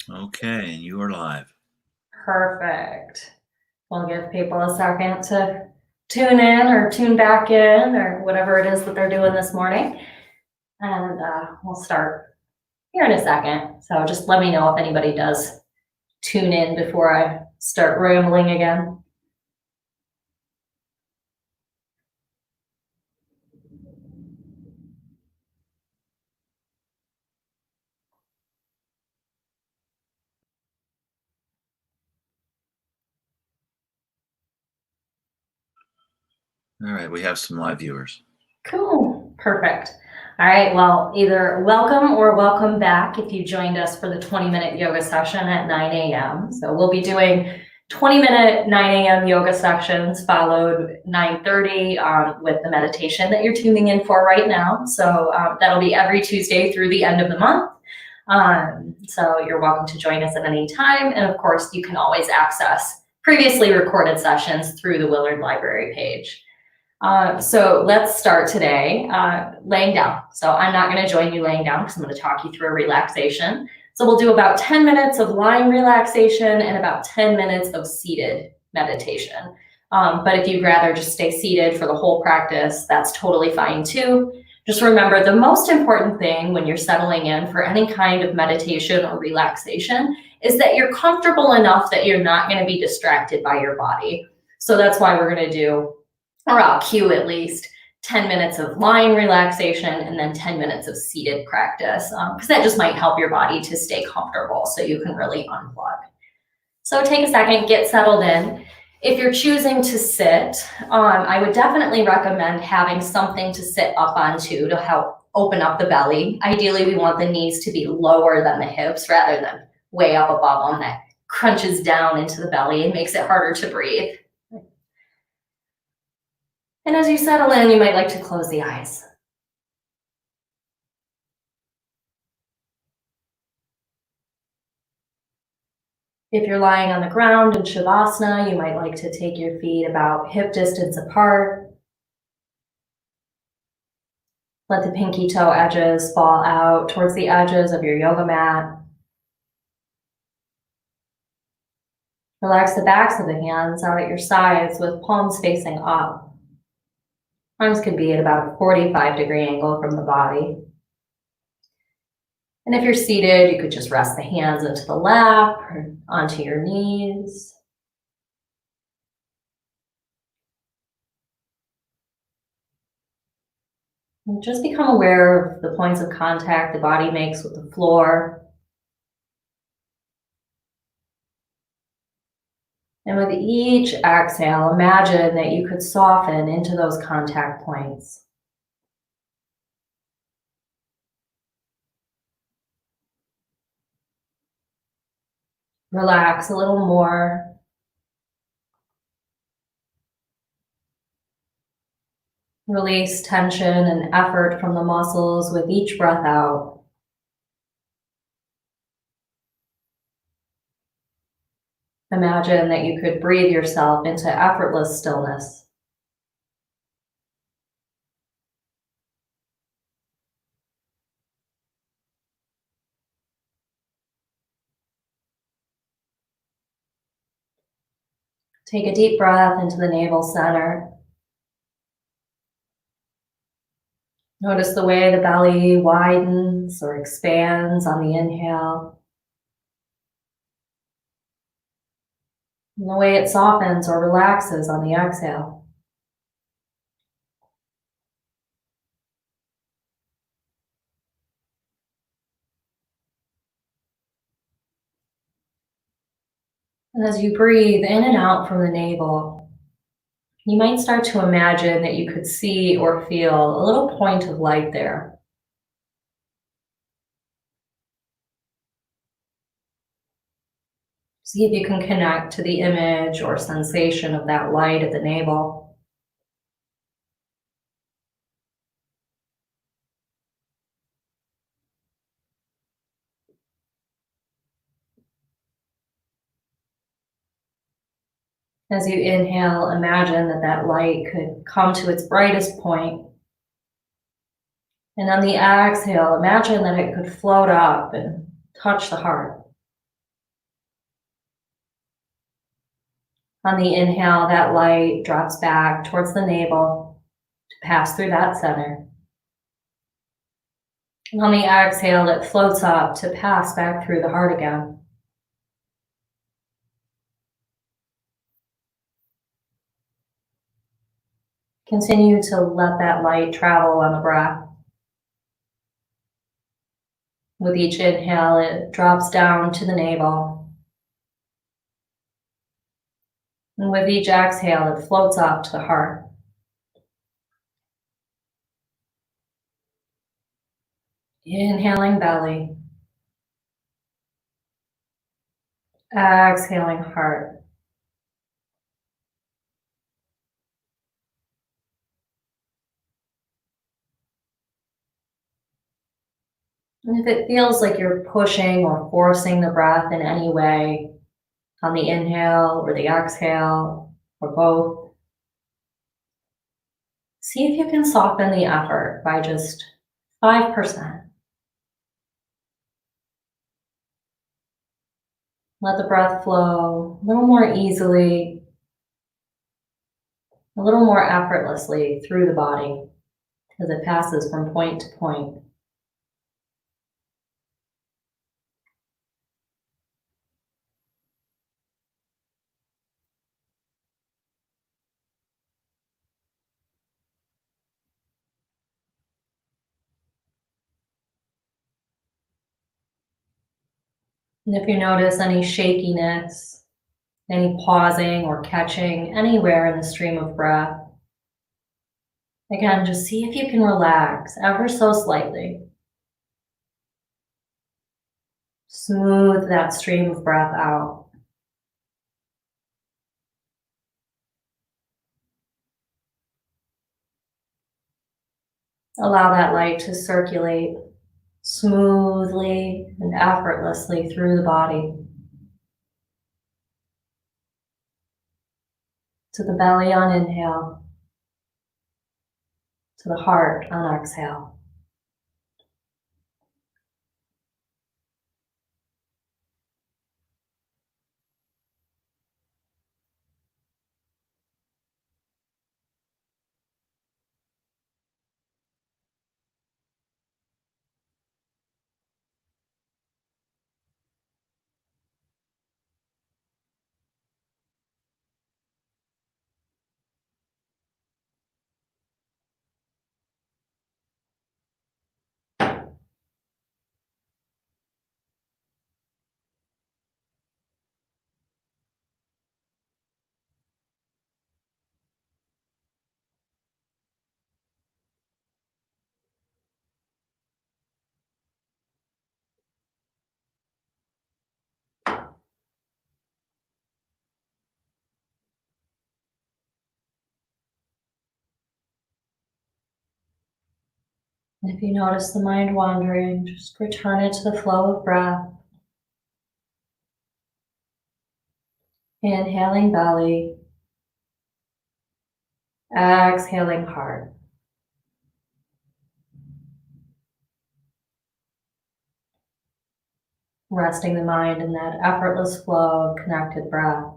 Okay, and you are live. Perfect. We'll give people a second to tune in or tune back in or whatever it is that they're doing this morning. And we'll start here in a second. So just let me know if anybody does tune in before I start rambling again. All right, we have some live viewers. Cool. Perfect. All right. Well, either welcome or welcome back if you joined us for the 20-minute yoga session at 9 a.m. So we'll be doing 20-minute 9 a.m. yoga sessions followed 9:30 with the meditation that you're tuning in for right now. So that'll be every Tuesday through the end of the month. So you're welcome to join us at any time. And of course, you can always access previously recorded sessions through the Willard Library page. So let's start today laying down. So I'm not going to join you laying down because I'm going to talk you through a relaxation. So we'll do about 10 minutes of lying relaxation and about 10 minutes of seated meditation. But if you'd rather just stay seated for the whole practice, that's totally fine too. Just remember the most important thing when you're settling in for any kind of meditation or relaxation is that you're comfortable enough that you're not going to be distracted by your body. So that's why we're going to do, or I'll cue at least 10 minutes of lying relaxation and then 10 minutes of seated practice, because that just might help your body to stay comfortable so you can really unplug. So take a second, get settled in. If you're choosing to sit, I would definitely recommend having something to sit up onto to help open up the belly. Ideally, we want the knees to be lower than the hips rather than way up above them. That crunches down into the belly and makes it harder to breathe. And as you settle in, you might like to close the eyes. If you're lying on the ground in Shavasana, you might like to take your feet about hip distance apart. Let the pinky toe edges fall out towards the edges of your yoga mat. Relax the backs of the hands out at your sides with palms facing up. Arms could be at about a 45-degree angle from the body. And if you're seated, you could just rest the hands into the lap or onto your knees. And just become aware of the points of contact the body makes with the floor. And with each exhale, imagine that you could soften into those contact points. Relax a little more. Release tension and effort from the muscles with each breath out. Imagine that you could breathe yourself into effortless stillness. Take a deep breath into the navel center. Notice the way the belly widens or expands on the inhale, and the way it softens or relaxes on the exhale. And as you breathe in and out from the navel, you might start to imagine that you could see or feel a little point of light there. See if you can connect to the image or sensation of that light at the navel. As you inhale, imagine that that light could come to its brightest point. And on the exhale, imagine that it could float up and touch the heart. On the inhale, that light drops back towards the navel to pass through that center. And on the exhale, it floats up to pass back through the heart again. Continue to let that light travel on the breath. With each inhale, it drops down to the navel. And with each exhale, it floats up to the heart. Inhaling belly. Exhaling heart. And if it feels like you're pushing or forcing the breath in any way, on the inhale or the exhale, or both, see if you can soften the effort by just 5%. Let the breath flow a little more easily, a little more effortlessly through the body as it passes from point to point. And if you notice any shakiness, any pausing or catching anywhere in the stream of breath, again, just see if you can relax ever so slightly. Smooth that stream of breath out. Allow that light to circulate smoothly and effortlessly through the body. To the belly on inhale, to the heart on exhale. And if you notice the mind wandering, just return it to the flow of breath. Inhaling belly, exhaling heart. Resting the mind in that effortless flow of connected breath.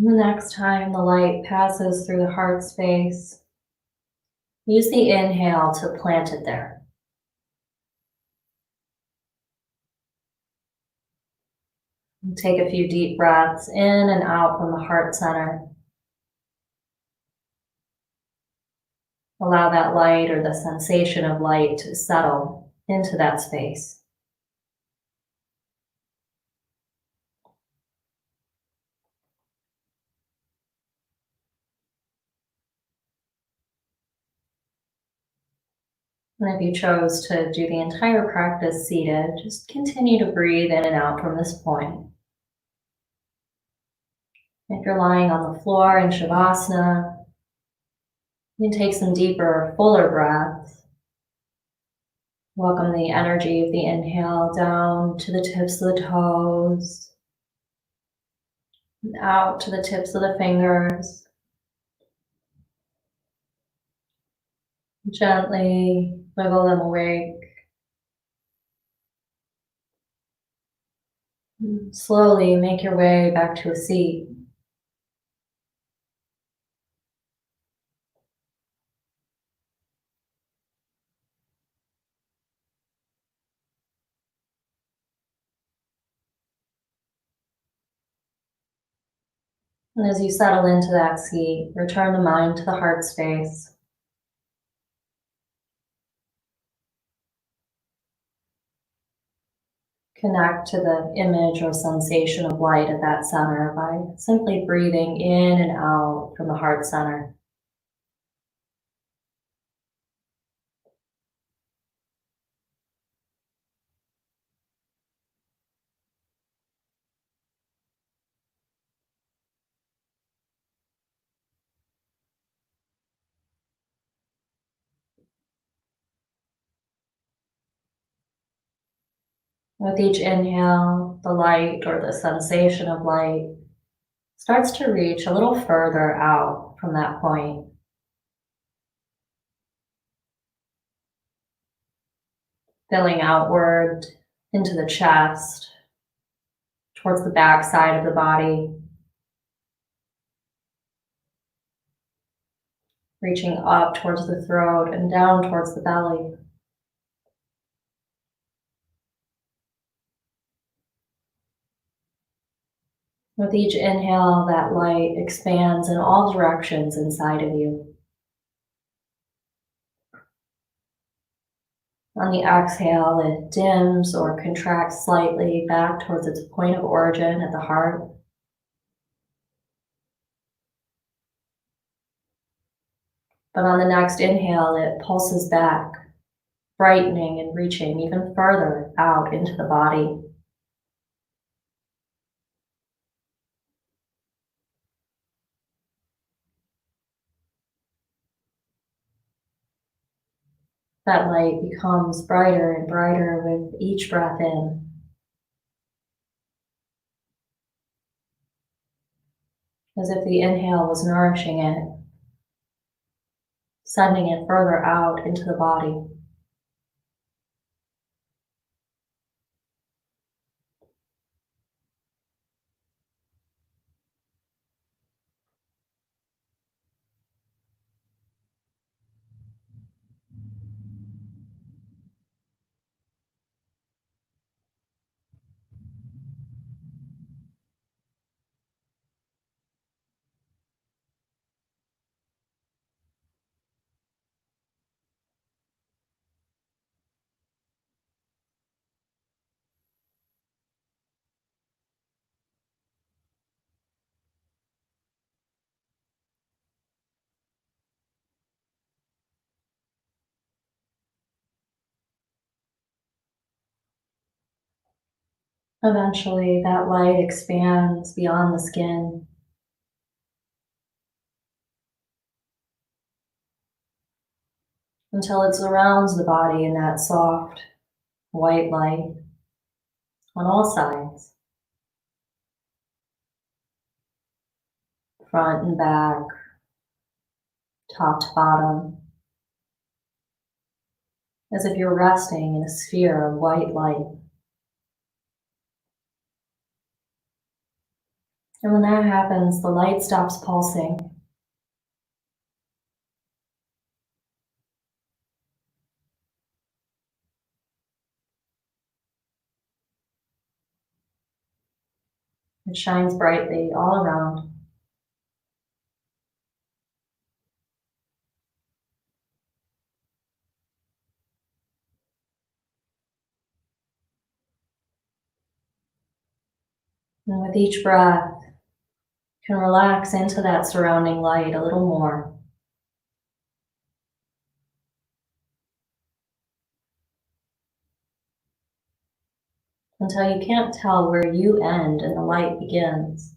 The next time the light passes through the heart space, use the inhale to plant it there. And take a few deep breaths in and out from the heart center. Allow that light or the sensation of light to settle into that space. And if you chose to do the entire practice seated, just continue to breathe in and out from this point. If you're lying on the floor in Shavasana, you can take some deeper, fuller breaths. Welcome the energy of the inhale down to the tips of the toes, and out to the tips of the fingers. Gently wiggle them awake. Slowly make your way back to a seat. And as you settle into that seat, return the mind to the heart space. Connect to the image or sensation of light at that center by simply breathing in and out from the heart center. With each inhale, the light or the sensation of light starts to reach a little further out from that point. Filling outward into the chest, towards the back side of the body, reaching up towards the throat and down towards the belly. With each inhale, that light expands in all directions inside of you. On the exhale, it dims or contracts slightly back towards its point of origin at the heart. But on the next inhale, it pulses back, brightening and reaching even further out into the body. That light becomes brighter and brighter with each breath in. As if the inhale was nourishing it, sending it further out into the body. Eventually, that light expands beyond the skin, until it surrounds the body in that soft, white light on all sides, front and back, top to bottom, as if you're resting in a sphere of white light. And when that happens, the light stops pulsing. It shines brightly all around. And with each breath, you can relax into that surrounding light a little more. Until you can't tell where you end and the light begins.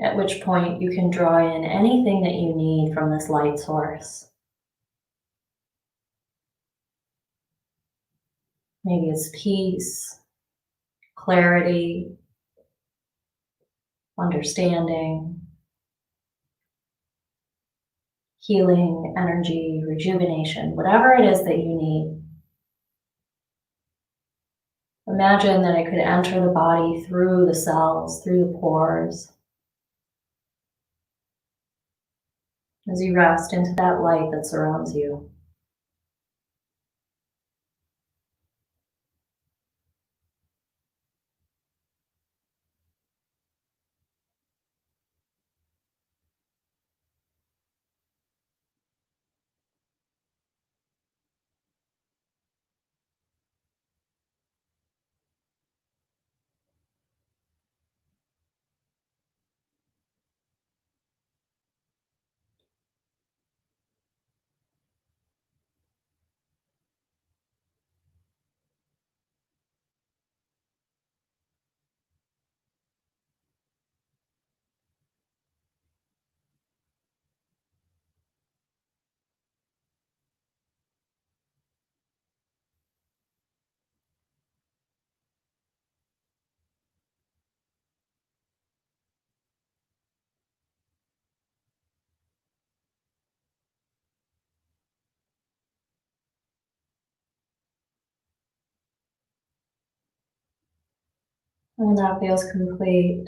At which point you can draw in anything that you need from this light source. Maybe it's peace, clarity, understanding, healing, energy, rejuvenation, whatever it is that you need. Imagine that it could enter the body through the cells, through the pores, as you rest into that light that surrounds you. And that feels complete.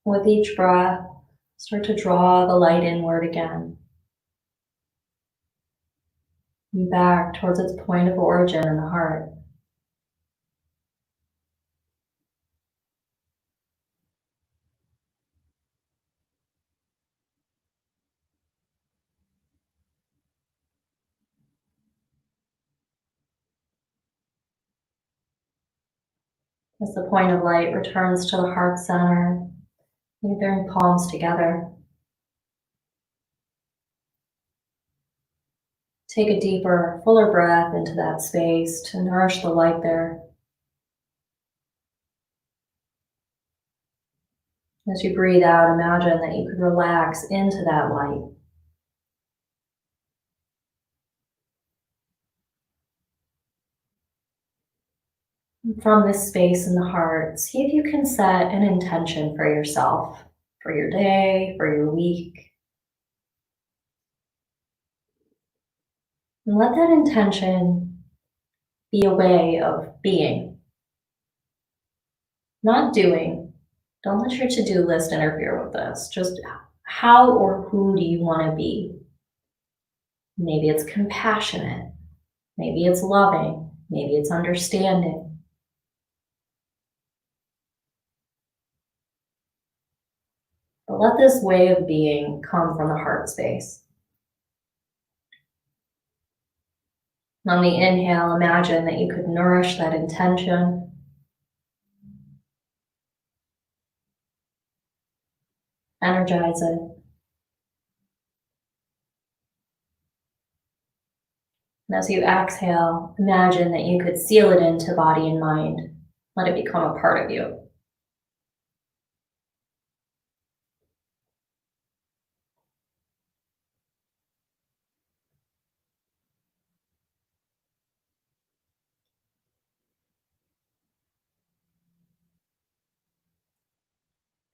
With each breath, start to draw the light inward again. And back towards its point of origin in the heart. As the point of light returns to the heart center, you bring palms together. Take a deeper, fuller breath into that space to nourish the light there. As you breathe out, imagine that you could relax into that light. And from this space in the heart, see if you can set an intention for yourself, for your day, for your week. And let that intention be a way of being, not doing. Don't let your to-do list interfere with this. Just how or who do you want to be? Maybe it's compassionate. Maybe it's loving. Maybe it's understanding. But let this way of being come from the heart space. On the inhale, imagine that you could nourish that intention. Energize it. And as you exhale, imagine that you could seal it into body and mind. Let it become a part of you.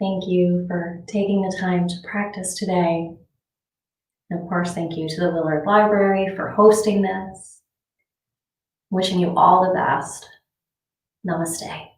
Thank you for taking the time to practice today. And of course, thank you to the Willard Library for hosting this. Wishing you all the best. Namaste.